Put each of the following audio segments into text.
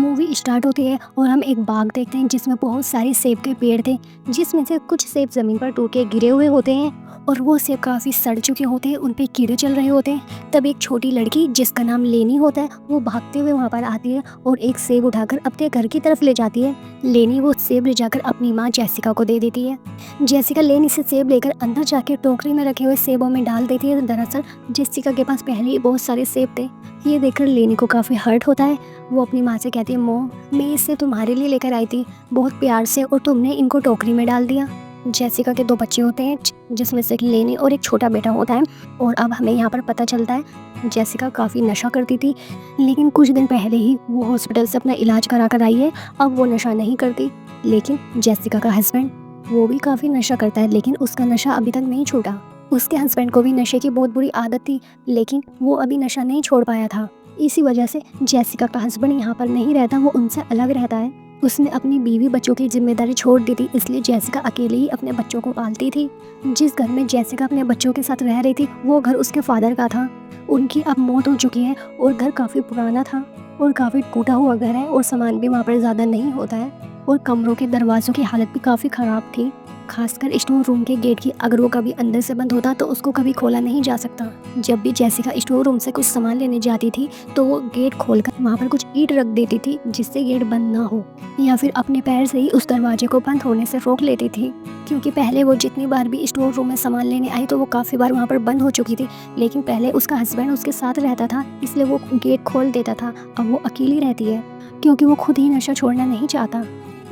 Movie start होती है और हम एक बाग देखते हैं जिसमें बहुत सारे सेब के पेड़ थे, जिसमें से कुछ सेब ज़मीन पर टूट के गिरे हुए होते हैं और वो सेब काफ़ी सड़ चुके होते हैं, उन पे कीड़े चल रहे होते हैं। तब एक छोटी लड़की जिसका नाम लेनी होता है वो भागते हुए वहाँ पर आती है और एक सेब उठाकर अपने घर की तरफ ले जाती है। लेनी वो सेब ले जाकर अपनी माँ जेसिका को दे देती है। जेसिका लेनी से सेब लेकर अंदर जाकर टोकरी में रखे हुए सेबों में डाल देती है। दरअसल जेसिका के पास पहले ही बहुत सारे सेब थे। ये देखकर लेनी को काफ़ी हर्ट होता है। वो अपनी माँ से कहती है, मॉम मैं इससे तुम्हारे लिए लेकर आई थी बहुत प्यार से और तुमने इनको टोकरी में डाल दिया। जेसिका के 2 बच्चे होते हैं जिसमें से लेनी और एक छोटा बेटा होता है। और अब हमें यहाँ पर पता चलता है जेसिका काफ़ी नशा करती थी, लेकिन कुछ दिन पहले ही वो हॉस्पिटल से अपना इलाज करा कर आई है। अब वो नशा नहीं करती, लेकिन जेसिका का हस्बैंड वो भी काफ़ी नशा करता है, लेकिन उसका नशा अभी तक नहीं छूटा। उसके हस्बैंड को भी नशे की बहुत बुरी आदत थी, लेकिन वो अभी नशा नहीं छोड़ पाया था। इसी वजह से जेसिका का हस्बैंड यहाँ पर नहीं रहता, वो उनसे अलग रहता है। उसने अपनी बीवी बच्चों की जिम्मेदारी छोड़ दी थी, इसलिए जेसिका अकेले ही अपने बच्चों को पालती थी। जिस घर में जेसिका अपने बच्चों के साथ रह रही थी वो घर उसके फादर का था। उनकी अब मौत हो चुकी है और घर काफ़ी पुराना था और काफ़ी टूटा हुआ घर है और सामान भी वहाँ पर ज़्यादा नहीं होता है और कमरों के दरवाज़ों की हालत भी काफ़ी ख़राब थी। खासकर स्टोर रूम के गेट की अगर वो कभी अंदर से बंद होता तो उसको कभी खोला नहीं जा सकता। जब भी जेसिका स्टोर रूम से कुछ सामान लेने जाती थी तो वो गेट खोलकर वहाँ पर कुछ ईंट रख देती थी जिससे गेट बंद ना हो, या फिर अपने पैर से ही उस दरवाजे को बंद होने से रोक लेती थी। क्योंकि पहले वो जितनी बार भी स्टोर रूम में सामान लेने आई तो वो काफ़ी बार वहाँ पर बंद हो चुकी थी, लेकिन पहले उसका हस्बैंड उसके साथ रहता था इसलिए वो गेट खोल देता था। अब वो अकेली रहती है क्योंकि वो खुद ही नशा छोड़ना नहीं चाहता।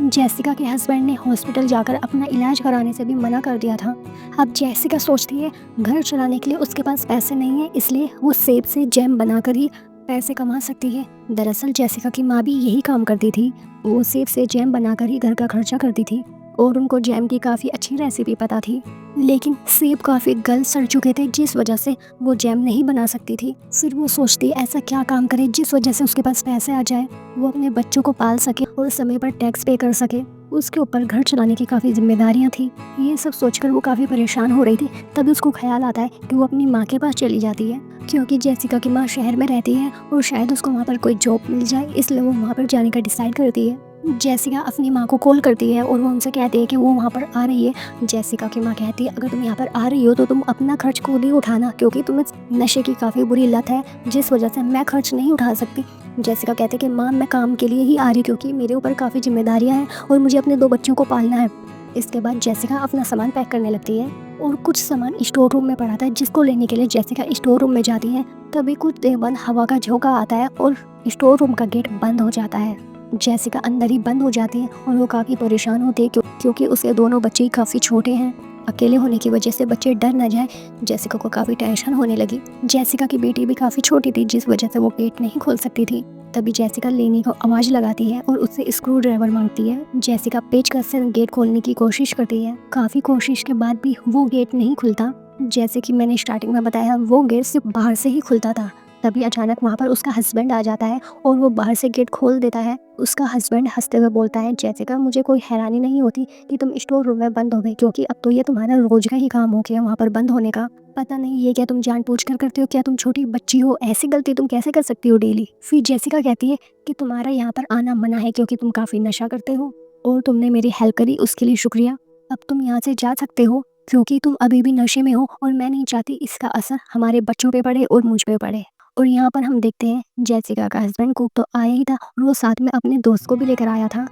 जेसिका के हस्बैंड ने हॉस्पिटल जाकर अपना इलाज कराने से भी मना कर दिया था। अब जेसिका सोचती है घर चलाने के लिए उसके पास पैसे नहीं है, इसलिए वो सेब से जैम बनाकर ही पैसे कमा सकती है। दरअसल जेसिका की माँ भी यही काम करती थी, वो सेब से जैम बनाकर ही घर का खर्चा करती थी और उनको जैम की काफ़ी अच्छी रेसिपी पता थी, लेकिन सेब काफ़ी गल सड़ चुके थे जिस वजह से वो जैम नहीं बना सकती थी। फिर वो सोचती ऐसा क्या काम करे जिस वजह से उसके पास पैसे आ जाए, वो अपने बच्चों को पाल सके और समय पर टैक्स पे कर सके। उसके ऊपर घर चलाने की काफ़ी जिम्मेदारियां थी। ये सब सोचकर वो काफ़ी परेशान हो रही थी। तभी उसको ख्याल आता है कि वो अपनी माँ के पास चली जाती है, क्योंकि जेसिका की माँ शहर में रहती है और शायद उसको वहाँ पर कोई जॉब मिल जाए, इसलिए वो वहाँ पर जाने का डिसाइड करती है। जेसिका अपनी माँ को कॉल करती है और वो उनसे कहती है कि वो वहाँ पर आ रही है। जेसिका की माँ कहती है अगर तुम यहाँ पर आ रही हो तो तुम अपना खर्च खुद ही उठाना, क्योंकि तुम्हें नशे की काफ़ी बुरी लत है जिस वजह से मैं खर्च नहीं उठा सकती। जेसिका कहते हैं कि माँ मैं काम के लिए ही आ रही क्योंकि मेरे ऊपर काफ़ी जिम्मेदारियाँ हैं और मुझे अपने 2 बच्चों को पालना है। इसके बाद जेसिका अपना सामान पैक करने लगती है और कुछ सामान स्टोर रूम में पड़ा था जिसको लेने के लिए जेसिका स्टोर रूम में जाती है। तभी कुछ देर बाद हवा का झोंका आता है और स्टोर रूम का गेट बंद हो जाता है। जेसिका अंदर ही बंद हो जाती है और वो काफ़ी परेशान होती है क्योंकि उसके दोनों बच्चे काफ़ी छोटे हैं। अकेले होने की वजह से बच्चे डर न जाए, जेसिका को काफ़ी टेंशन होने लगी। जेसिका की बेटी भी काफ़ी छोटी थी जिस वजह से वो गेट नहीं खोल सकती थी। तभी जेसिका लेनी को आवाज़ लगाती है और उससे स्क्रू ड्राइवर मांगती है। जेसिका पेचकस से गेट खोलने की कोशिश करती है, काफ़ी कोशिश के बाद भी वो गेट नहीं खुलता। जैसे कि मैंने स्टार्टिंग में बताया वो गेट सिर्फ बाहर से ही खुलता था। तभी अचानक वहाँ पर उसका हस्बैंड आ जाता है और वो बाहर से गेट खोल देता है। उसका हस्बैंड हंसते हुए बोलता है, जेसिका मुझे कोई हैरानी नहीं होती कि तुम स्टोर रूम में बंद हो गई, क्योंकि अब तो ये तुम्हारा रोज का ही काम हो गया वहाँ पर बंद होने का। पता नहीं ये क्या तुम जानबूझकर करते हो, क्या तुम छोटी बच्ची हो, ऐसी गलती तुम कैसे कर सकती हो डेली। फिर जेसिका कहती है कि तुम्हारा यहाँ पर आना मना है क्योंकि तुम काफ़ी नशा करते हो और तुमने मेरी हेल्प करी उसके लिए शुक्रिया। अब तुम यहाँ से जा सकते हो क्योंकि तुम अभी भी नशे में हो और मैं नहीं चाहती इसका असर हमारे बच्चों पे पड़े और मुझ पे पड़े। और यहाँ पर हम देखते हैं जेसिका का हस्बैंड कुक तो आया ही था और वो साथ में अपने दोस्त को भी लेकर आया था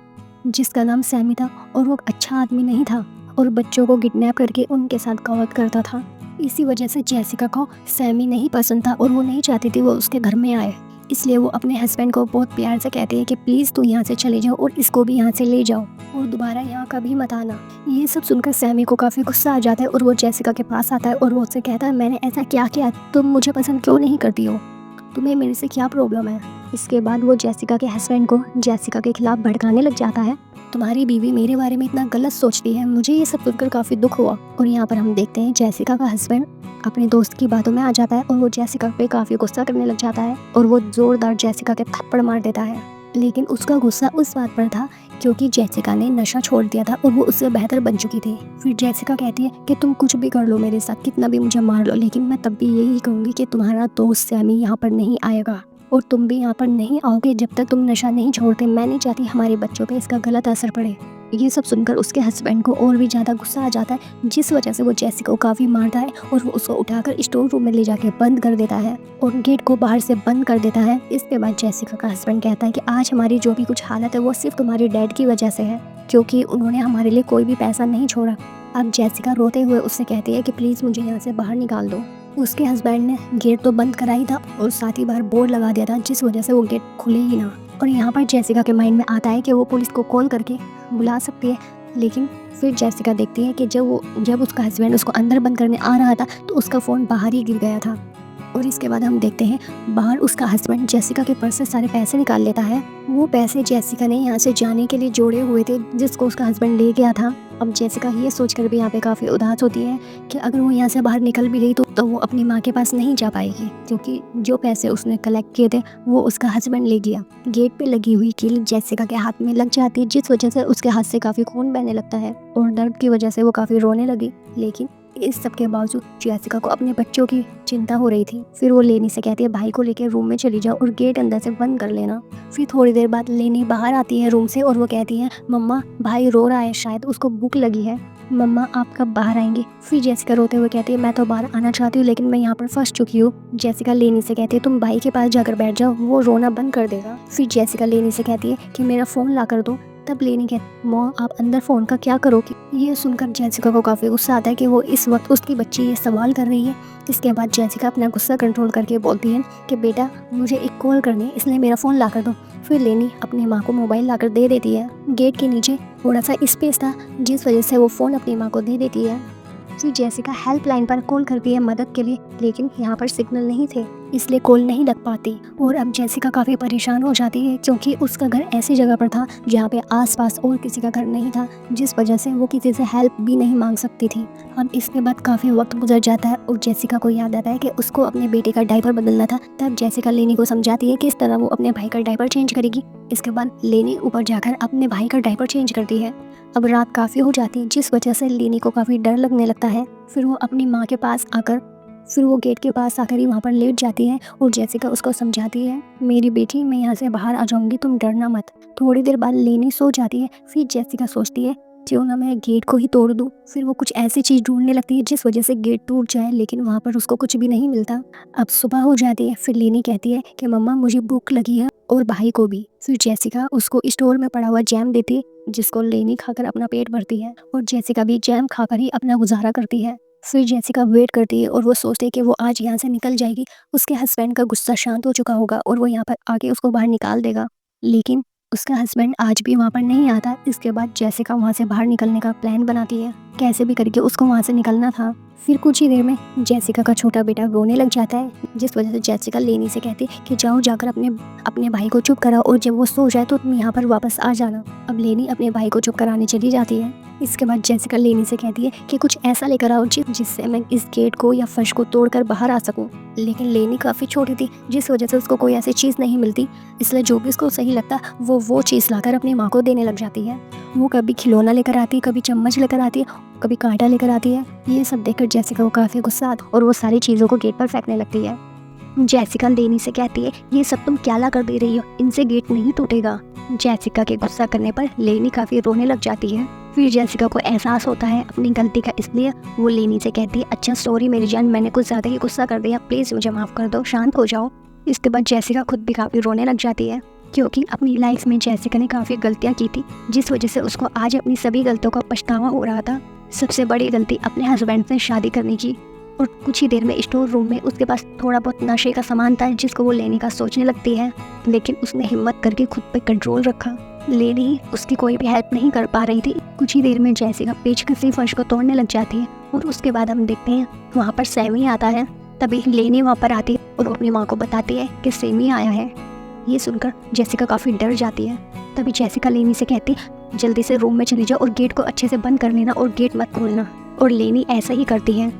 जिसका नाम सैमी था और वो अच्छा आदमी नहीं था और बच्चों को किडनैप करके उनके साथ गलत करता था। इसी वजह से जेसिका को सैमी नहीं पसंद था और वो नहीं चाहती थी वो उसके घर में आए, इसलिए वो अपने हस्बैंड को बहुत प्यार से कहती है कि प्लीज़ तू यहाँ से चले जाओ और इसको भी यहाँ से ले जाओ और दोबारा यहाँ कभी मत आना। ये सब सुनकर सैमी को काफ़ी गुस्सा आ जाता है और वो जेसिका के पास आता है और वो उससे कहता है मैंने ऐसा क्या किया, तुम मुझे पसंद क्यों नहीं करती हो, तुम्हें मेरे से क्या प्रॉब्लम है। इसके बाद वो जेसिका के हस्बैंड को जेसिका के खिलाफ भड़काने लग जाता है, तुम्हारी बीवी मेरे बारे में इतना गलत सोचती है। मुझे ये सब सुनकर काफ़ी दुख हुआ। और यहाँ पर हम देखते हैं जेसिका का हस्बैंड अपने दोस्त की बातों में आ जाता है और वो जेसिका पे काफ़ी गुस्सा करने लग जाता है और वो ज़ोरदार जेसिका के थप्पड़ मार देता है। लेकिन उसका गुस्सा उस बात पर था क्योंकि जेसिका ने नशा छोड़ दिया था और वो उससे बेहतर बन चुकी थी। फिर जेसिका कहती है कि तुम कुछ भी कर लो मेरे साथ, कितना भी मुझे मार लो, लेकिन मैं तब भी यही कहूँगी कि तुम्हारा दोस्त सैमी यहाँ पर नहीं आएगा। और तुम भी यहाँ पर नहीं आओगे जब तक तुम नशा नहीं छोड़ते। मैं नहीं चाहती हमारे बच्चों पे इसका गलत असर पड़े। ये सब सुनकर उसके हस्बैंड को और भी ज़्यादा गुस्सा आ जाता है, जिस वजह से वो जेसिका को काफ़ी मारता है और वो उसको उठाकर स्टोर रूम में ले जाके बंद कर देता है और गेट को बाहर से बंद कर देता है। इसके बाद जेसिका का हस्बैंड कहता है कि आज हमारी जो भी कुछ हालत है वो सिर्फ तुम्हारे डैड की वजह से है, क्योंकि उन्होंने हमारे लिए कोई भी पैसा नहीं छोड़ा। अब जेसिका रोते हुए उससे कहती है कि प्लीज़ मुझे यहाँ से बाहर निकाल दो। उसके हस्बैंड ने गेट तो बंद करा ही था और साथ ही बाहर बोर्ड लगा दिया था, जिस वजह से वो गेट खुले ही ना। और यहाँ पर जेसिका के माइंड में आता है कि वो पुलिस को कॉल करके बुला सकती है, लेकिन फिर जेसिका देखती है कि जब उसका हस्बैंड उसको अंदर बंद करने आ रहा था तो उसका फ़ोन बाहर ही गिर गया था। और इसके बाद हम देखते हैं बाहर उसका हस्बैंड जेसिका के पर्स से सारे पैसे निकाल लेता है। वो पैसे जेसिका ने यहाँ से जाने के लिए जोड़े हुए थे, जिसको उसका हस्बैंड ले गया था। अब जेसिका ये सोचकर भी यहाँ पे काफ़ी उदास होती है कि अगर वो यहाँ से बाहर निकल भी गई तो वो अपनी माँ के पास नहीं जा पाएगी, क्योंकि जो पैसे उसने कलेक्ट किए थे वो उसका हस्बैंड ले गया। गेट पे लगी हुई कील जेसिका के हाथ में लग जाती है, जिस वजह से उसके हाथ से काफ़ी खून बहने लगता है और दर्द की वजह से वो काफ़ी रोने लगी। लेकिन इस सब के बावजूद जेसिका को अपने बच्चों की चिंता हो रही थी। फिर वो लेनी से कहती है भाई को लेकर रूम में चली जाओ और गेट अंदर से बंद कर लेना। फिर थोड़ी देर बाद लेनी बाहर आती है रूम से और वो कहती है मम्मा भाई रो रहा है, शायद उसको भूख लगी है, मम्मा आप कब बाहर आएंगे। फिर जेसिका रोते हुए कहती है मैं तो बाहर आना चाहती हूँ, लेकिन मैं यहाँ पर फंस चुकी हूँ। जेसिका लेनी से कहती है तुम भाई के पास जाकर बैठ जाओ, वो रोना बंद कर देगा। फिर जेसिका लेनी से कहती है कि मेरा फ़ोन ला कर दो। तब लेनी कहती मॉम आप अंदर फ़ोन का क्या करोगी। ये सुनकर जेसिका को काफ़ी गुस्सा आता है कि वो इस वक्त उसकी बच्ची ये सवाल कर रही है। इसके बाद जेसिका अपना गुस्सा कंट्रोल करके बोलती है कि बेटा मुझे एक कॉल करनी है, इसलिए मेरा फ़ोन ला कर दो। फिर लेनी अपनी माँ को मोबाइल लाकर दे देती है। गेट के नीचे थोड़ा सा स्पेस था, जिस वजह से वो फ़ोन अपनी माँ को दे देती है। फिर जेसिका हेल्पलाइन पर कॉल करती है मदद के लिए, लेकिन यहाँ पर सिग्नल नहीं थे, इसलिए कॉल नहीं लग पाती। और अब जेसिका काफ़ी परेशान हो जाती है, क्योंकि उसका घर ऐसी जगह पर था जहाँ पे आसपास और किसी का घर नहीं था, जिस वजह से वो किसी से हेल्प भी नहीं मांग सकती थी। अब इसके बाद काफ़ी वक्त गुजर जाता है और जेसिका को याद आता है कि उसको अपने बेटे का डायपर बदलना था। तब जेसिका लेनी को समझाती है कि इस तरह वो अपने भाई का डायपर चेंज करेगी। इसके बाद लेनी ऊपर जाकर अपने भाई का डायपर चेंज करती है। अब रात काफ़ी हो जाती है, जिस वजह से लेनी को काफ़ी डर लगने लगता है। फिर वो अपनी माँ के पास आकर गेट के पास आकर ही वहाँ पर लेट जाती है और जेसिका उसको समझाती है मेरी बेटी मैं यहाँ से बाहर आ जाऊँगी, तुम डरना मत। थोड़ी देर बाद लेनी सो जाती है। फिर जेसिका सोचती है क्यों ना मैं गेट को ही तोड़ दूँ। फिर वो कुछ ऐसी चीज़ ढूंढने लगती है जिस वजह से गेट टूट जाए, लेकिन वहाँ पर उसको कुछ भी नहीं मिलता। अब सुबह हो जाती है। फिर लेनी कहती है कि मम्मा मुझे भूख लगी है और भाई को भी। फिर जेसिका उसको स्टोर में पड़ा हुआ जैम देती है, जिसको लेनी खाकर अपना पेट भरती है और जेसिका भी जैम खाकर ही अपना गुजारा करती है। फिर जेसिका वेट करती है और वो सोचती है कि वो आज यहाँ से निकल जाएगी, उसके हस्बैंड का गुस्सा शांत हो चुका होगा और वो यहाँ पर आके उसको बाहर निकाल देगा। लेकिन उसका हस्बैंड आज भी वहाँ पर नहीं आता। इसके बाद जेसिका वहाँ से बाहर निकलने का प्लान बनाती है, कैसे भी करके उसको वहाँ से निकलना था। फिर कुछ ही देर में जेसिका का छोटा बेटा रोने लग जाता है, जिस वजह से जेसिका लेनी से कहती है कि जाओ जाकर अपने भाई को चुप कराओ और जब वो सो जाए तो तुम यहाँ पर वापस आ जाना। अब लेनी अपने भाई को चुप कराने चली जाती है। इसके बाद जेसिका लेनी से कहती है कि कुछ ऐसा लेकर आओ जिससे मैं इस गेट को या फर्श को तोड़कर बाहर आ सकूं। लेकिन लेनी काफ़ी छोटी थी, जिस वजह से उसको कोई ऐसी चीज़ नहीं मिलती, इसलिए जो भी उसको सही लगता वो चीज़ लाकर अपनी माँ को देने लग जाती है। वो कभी खिलौना लेकर आती है, कभी चम्मच लेकर आती है, कभी कांटा लेकर आती है। ये सब देखकर जेसिका को काफ़ी गुस्सा आता और वो सारी चीज़ों को गेट पर फेंकने लगती है। जेसिका लेनी से कहती है ये सब तुम क्या ला कर दे रही हो, इनसे गेट नहीं टूटेगा। जेसिका के गुस्सा करने पर लेनी काफ़ी रोने लग जाती है। फिर जेसिका को एहसास होता है अपनी गलती का, इसलिए वो लेनी से कहती है अच्छा सॉरी मेरी जान, मैंने कुछ ज़्यादा ही गुस्सा कर दिया, प्लीज़ मुझे माफ़ कर दो, शांत हो जाओ। इसके बाद जेसिका खुद भी काफ़ी रोने लग जाती है, क्योंकि अपनी लाइफ में जेसिका ने काफ़ी गलतियाँ की थी, जिस वजह से उसको आज अपनी सभी गलतियों का पछतावा हो रहा था। सबसे बड़ी गलती अपने हस्बैंड से शादी करने की। और कुछ ही देर में स्टोर रूम में उसके पास थोड़ा बहुत नशे का सामान था, जिसको वो लेने का सोचने लगती है, लेकिन उसने हिम्मत करके खुद पे कंट्रोल रखा। लेनी उसकी कोई भी हेल्प नहीं कर पा रही थी। कुछ ही देर में जेसिका पेचकस से फर्श को तोड़ने लग जाती है और उसके बाद हम देखते हैं वहाँ पर सैमी आता है। तभी लेनी वहाँ पर आती है और अपनी माँ को बताती है कि सैमी आया है। ये सुनकर जेसिका काफ़ी डर जाती है। तभी जेसिका लेनी से कहती जल्दी से रूम में चली जाओ और गेट को अच्छे से बंद कर लेना और गेट मत खोलना। और लेनी ऐसा ही करती है।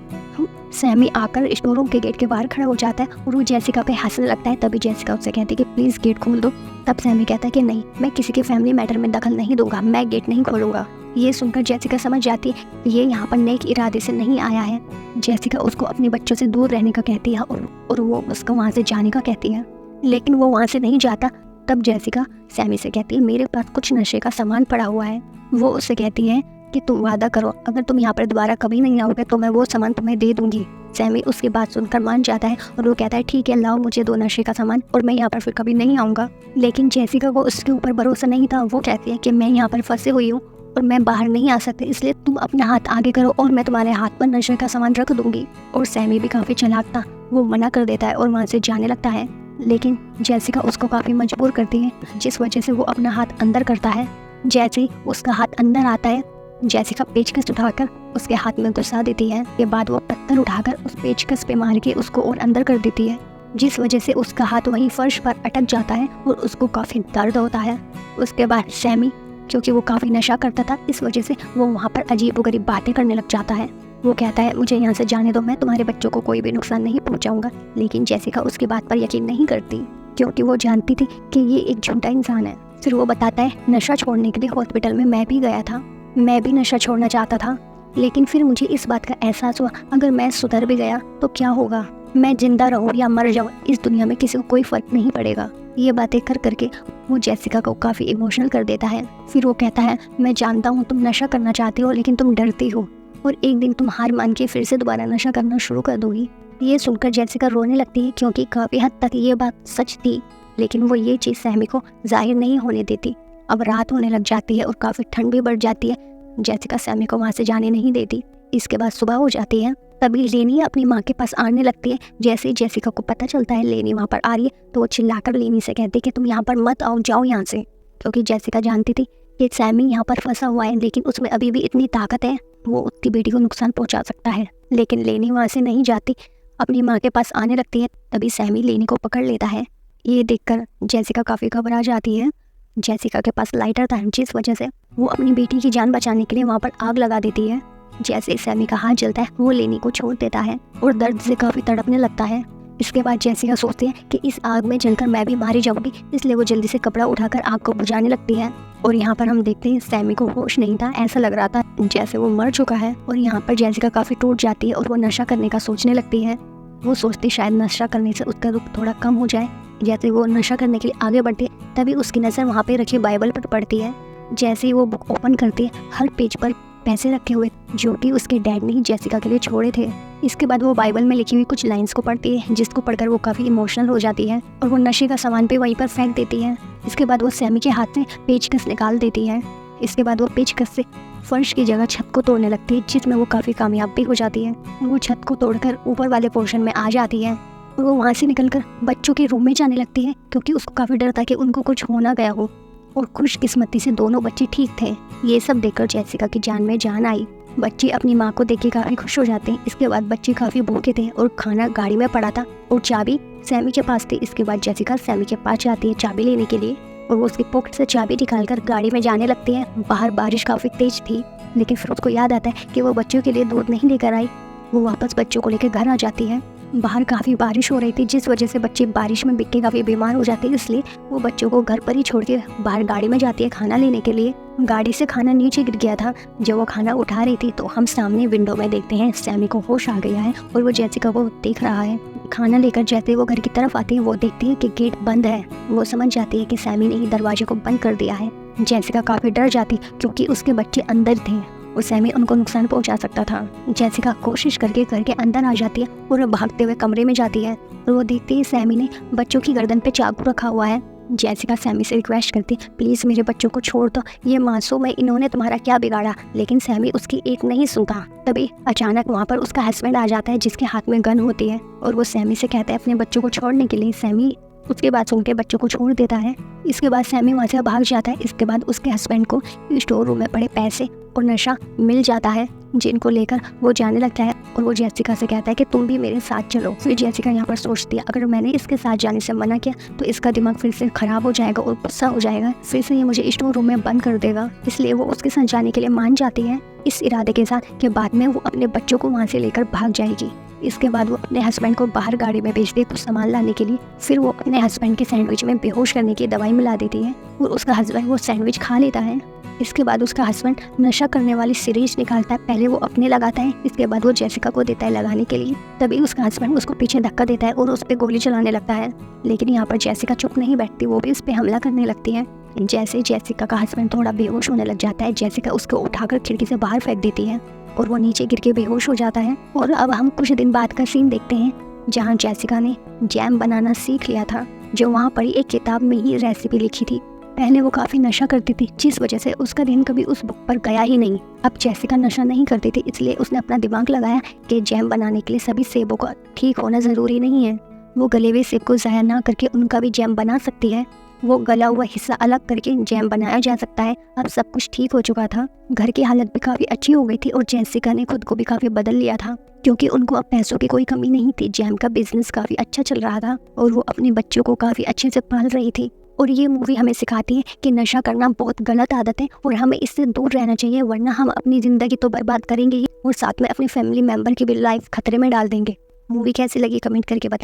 सैमी आकर स्टोर रूम के गेट के बाहर खड़ा हो जाता है और वो जेसिका पे हंसने लगता है। तभी जेसिका उससे कहती है कि प्लीज़ गेट खोल दो। तब सैमी कहता है कि नहीं, मैं किसी के फैमिली मैटर में दखल नहीं दूंगा, मैं गेट नहीं खोलूंगा। ये सुनकर जेसिका समझ जाती है ये यहाँ पर नेक इरादे से नहीं आया है। जेसिका उसको अपने बच्चों से दूर रहने का कहती है और वो उसको वहाँ से जाने का कहती है। लेकिन वो वहाँ से नहीं जाता। तब जेसिका सैमी से कहती है मेरे पास कुछ नशे का सामान पड़ा हुआ है। वो उससे कहती है कि तुम वादा करो, अगर तुम यहाँ पर दोबारा कभी नहीं आओगे तो मैं वो सामान तुम्हें दे दूंगी। सैमी उसकी बात सुनकर मान जाता है और वो कहता है ठीक है, लाओ मुझे 2 नशे का सामान और मैं यहाँ पर फिर कभी नहीं आऊँगा। लेकिन जेसिका को उसके ऊपर भरोसा नहीं था। वो कहती है कि मैं यहाँ पर फंसे हुई हूँ और मैं बाहर नहीं आ सकती, इसलिए तुम अपना हाथ आगे करो और मैं तुम्हारे हाथ पर नशे का सामान रख दूंगी। और सैमी भी काफ़ी चालाक था, वो मना कर देता है और वहाँ से जाने लगता है। लेकिन जेसिका उसको काफ़ी मजबूर करती है, जिस वजह से वो अपना हाथ अंदर करता है। जैसे ही उसका हाथ अंदर आता है, जेसिका पेचकस उठाकर उसके हाथ में घुसा देती है। के बाद वो पत्थर उठाकर उस पेचकस पे मार के उसको और अंदर कर देती है, जिस वजह से उसका हाथ वहीं फर्श पर अटक जाता है और उसको काफ़ी दर्द होता है। उसके बाद सैमी, क्योंकि वो काफ़ी नशा करता था, इस वजह से वो वहाँ पर अजीबोगरीब बातें करने लग जाता है। वो कहता है मुझे यहाँ से जाने दो, मैं तुम्हारे बच्चों को कोई भी नुकसान नहीं पहुँचाऊंगा। लेकिन जेसिका उसकी बात पर यकीन नहीं करती, क्योंकि वो जानती थी कि ये एक झूठा इंसान है। फिर वो बताता है नशा छोड़ने के लिए हॉस्पिटल में मैं भी गया था, मैं भी नशा छोड़ना चाहता था, लेकिन फिर मुझे इस बात का एहसास हुआ अगर मैं सुधर भी गया तो क्या होगा, मैं जिंदा रहूँ या मर जाऊँ, इस दुनिया में किसी को कोई फ़र्क नहीं पड़ेगा। ये बातें कर करके वो जेसिका को काफ़ी इमोशनल कर देता है। फिर वो कहता है मैं जानता हूँ तुम नशा करना चाहती हो, लेकिन तुम डरती हो और एक दिन तुम हार मान के फिर से दोबारा नशा करना शुरू कर दोगी। ये सुनकर जेसिका रोने लगती है, क्योंकि काफ़ी हद तक ये बात सच थी, लेकिन वो ये चीज़ सैमी को जाहिर नहीं होने देती। अब रात होने लग जाती है और काफ़ी ठंड भी बढ़ जाती है। जेसिका सैमी को वहाँ से जाने नहीं देती। इसके बाद सुबह हो जाती है। तभी लेनी अपनी माँ के पास आने लगती है। जैसे ही जेसिका को पता चलता है लेनी वहाँ पर आ रही है, तो वो चिल्लाकर लेनी से कहती है कि तुम यहाँ पर मत आओ, जाओ यहाँ से। क्योंकि जेसिका जानती थी कि सैमी यहाँ पर फंसा हुआ है, लेकिन उसमें अभी भी इतनी ताकत है, वो उसकी बेटी को नुकसान पहुँचा सकता है। लेकिन लेनी वहाँ से नहीं जाती, अपनी माँ के पास आने लगती है। तभी सैमी लेनी को पकड़ लेता है। ये देखकर जेसिका काफ़ी घबरा जाती है। जेसिका के पास लाइटर था, जिस वजह से वो अपनी बेटी की जान बचाने के लिए वहाँ पर आग लगा देती है। जैसे ही सैमी का हाथ जलता है, वो लेनी को छोड़ देता है और दर्द से काफ़ी तड़पने लगता है। इसके बाद जेसिका सोचती है कि इस आग में जलकर मैं भी मारी जाऊंगी, इसलिए वो जल्दी से कपड़ा उठाकर आग को बुझाने लगती है। और यहाँ पर हम देखते हैं सैमी को होश नहीं था, ऐसा लग रहा था जैसे वो मर चुका है। और यहाँ पर जेसिका काफ़ी टूट जाती है और वो नशा करने का सोचने लगती है। वो सोचती शायद नशा करने से उसका दुख थोड़ा कम हो जाए। जैसे वो नशा करने के लिए आगे बढ़ती है, तभी उसकी नज़र वहाँ पे रखी बाइबल पर पड़ती है। जैसे ही वो बुक ओपन करती है, हर पेज पर पैसे रखे हुए जो कि उसके डैड ने ही जेसिका के लिए छोड़े थे। इसके बाद वो बाइबल में लिखी हुई कुछ लाइंस को पढ़ती है, जिसको पढ़कर वो काफ़ी इमोशनल हो जाती है और वो नशे का सामान पे वहीं पर फेंक देती है। इसके बाद वो सैमी के हाथ से पेचकस निकाल देती है। इसके बाद वो पेचकस से फर्श की जगह छत को तोड़ने लगती है, जिसमें वो काफ़ी कामयाब भी हो जाती है। वो छत को तोड़कर ऊपर वाले पोर्शन में आ जाती है और वो वहाँ से निकलकर बच्चों के रूम में जाने लगती है, क्योंकि उसको काफ़ी डर था कि उनको कुछ हो ना गया हो। और खुशकिस्मती से दोनों बच्चे ठीक थे। ये सब देखकर जेसिका की जान में जान आई। बच्चे अपनी माँ को देख के काफ़ी खुश हो जाते हैं। इसके बाद बच्चे काफ़ी भूखे थे और खाना गाड़ी में पड़ा था और चाबी सैमी के पास थी। इसके बाद जेसिका सैमी के पास जाती है चाबी लेने के लिए और वो उसकी पॉकेट से चाबी निकालकर गाड़ी में जाने लगती है। बाहर बारिश काफ़ी तेज थी, लेकिन फिर उसको याद आता है कि वो बच्चों के लिए दूध नहीं लेकर आई। वो वापस बच्चों को लेकर घर आ जाती है। बाहर काफ़ी बारिश हो रही थी, जिस वजह से बच्चे बारिश में भीग के काफ़ी बीमार हो जाते हैं, इसलिए वो बच्चों को घर पर ही छोड़ के बाहर गाड़ी में जाती है खाना लेने के लिए। गाड़ी से खाना नीचे गिर गया था। जब वो खाना उठा रही थी तो हम सामने विंडो में देखते हैं सैमी को होश आ गया है और वो जेसिका को देख रहा है। खाना लेकर जैसे वो घर की तरफ आती है, वो देखती है कि गेट बंद है। वो समझ जाती है कि सैमी ने ही दरवाजे को बंद कर दिया है। जेसिका काफ़ी डर जाती क्योंकि उसके बच्चे अंदर थे और सैमी उनको नुकसान पहुंचा सकता था। जेसिका कोशिश करके घर के अंदर आ जाती है और वो भागते हुए कमरे में जाती है और वो देखती है सैमी ने बच्चों की गर्दन पे चाकू रखा हुआ है। जेसिका सैमी से रिक्वेस्ट करती प्लीज़ मेरे बच्चों को छोड़ दो, ये मासूम है, इन्होंने तुम्हारा क्या बिगाड़ा। लेकिन सैमी उसकी एक नहीं सुनता। तभी अचानक वहाँ पर उसका हस्बैंड आ जाता है, जिसके हाथ में गन होती है और वो सैमी से कहता है अपने बच्चों को छोड़ने के लिए। सैमी उसके बाद सुन के बच्चों को छोड़ देता है। इसके बाद सैमी वहाँ से भाग जाता है। इसके बाद उसके हस्बैंड को स्टोर रूम में पड़े पैसे और नशा मिल जाता है, जिनको लेकर वो जाने लगता है और वो जेसिका से कहता है कि तुम भी मेरे साथ चलो। फिर जेसिका यहाँ पर सोचती है अगर मैंने इसके साथ जाने से मना किया तो इसका दिमाग फिर से ख़राब हो जाएगा और गुस्सा हो जाएगा, फिर से ये मुझे स्टोर रूम में बंद कर देगा। इसलिए वो उसके साथ जाने के लिए मान जाती है, इस इरादे के साथ कि बाद में वो अपने बच्चों को वहाँ से लेकर भाग जाएगी। इसके बाद वो अपने हस्बैंड को बाहर गाड़ी में भेजती है कुछ सामान लाने के लिए। फिर वो अपने हस्बैंड के सैंडविच में बेहोश करने की दवाई मिला देती है और उसका हस्बैंड वो सैंडविच खा लेता है। इसके बाद उसका हस्बैंड नशा करने वाली सिरिंज निकालता है, पहले वो अपने लगाता है, इसके बाद वो जेसिका को देता है लगाने के लिए। तभी उसका हस्बैंड उसको पीछे धक्का देता है और उस पर गोली चलाने लगता है। लेकिन यहाँ पर जेसिका चुप नहीं बैठती, वो भी उस पर हमला करने लगती है। जैसे जेसिका का हस्बैंड थोड़ा बेहोश होने लग जाता है, जेसिका उसको उठाकर खिड़की से बाहर फेंक देती है और वो नीचे गिर के बेहोश हो जाता है। और अब हम कुछ दिन बाद का सीन देखते हैं जहाँ जेसिका ने जैम बनाना सीख लिया था, जो वहाँ पर एक किताब में ही रेसिपी लिखी थी। पहले वो काफ़ी नशा करती थी, जिस वजह से उसका ध्यान कभी उस बुक पर गया ही नहीं। अब जेसिका नशा नहीं करती थी, इसलिए उसने अपना दिमाग लगाया कि जैम बनाने के लिए सभी सेबों का ठीक होना ज़रूरी नहीं है। वो गले हुए सेब को ज़ाया ना करके उनका भी जैम बना सकती है। वो गला हुआ हिस्सा अलग करके जैम बनाया जा सकता है। अब सब कुछ ठीक हो चुका था, घर की हालत भी काफ़ी अच्छी हो गई थी और जेसिका ने खुद को भी काफ़ी बदल लिया था, क्योंकि उनको अब पैसों की कोई कमी नहीं थी। जैम का बिजनेस काफ़ी अच्छा चल रहा था और वो अपने बच्चों को काफ़ी अच्छे से पाल रही थी। और ये मूवी हमें सिखाती है कि नशा करना बहुत गलत आदत है और हमें इससे दूर रहना चाहिए, वरना हम अपनी ज़िंदगी तो बर्बाद करेंगे ही और साथ में अपनी फैमिली मेम्बर की भी लाइफ खतरे में डाल देंगे। मूवी कैसी लगी कमेंट करके बताएं।